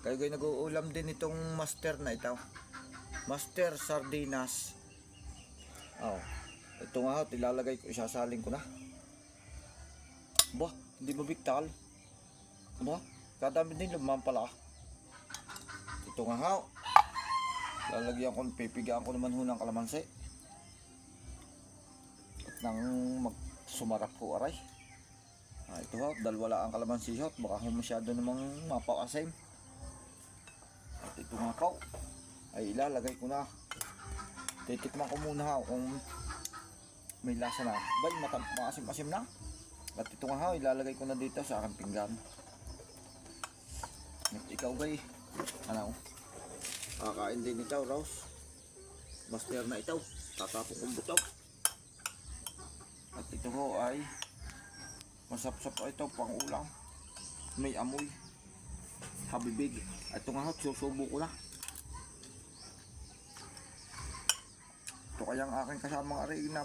Kayo nag-uulam din itong master na ito. Master sardinas. Oh. Ito nga, ilalagay ko, isasaling ko na. Ba, hindi ba bigtal? Ba, kadami din lumang pala. Ito nga ha. Lalagyan ko, pipigaan ko naman ho ng kalamansi. At nang sumarap ko aray. Ito ha, dahil wala ang kalamansi hot, baka masyado namang mapakasim. At ito nga po, ay ilalagay ko na. Titikman ko muna ha kung may lasa na. Bay, maasim-asim na. At ito nga ha, ilalagay ko na dito sa aking pinggan. At ikaw bay, ano? Kakain din ito, Rose. Master na ito. Tatapon kong buto. At ito ho ay masapsap ito pang ulam. May amoy. Habibig. Ito nga ho, susubo ko na. Ito kayang aking kasamang ari na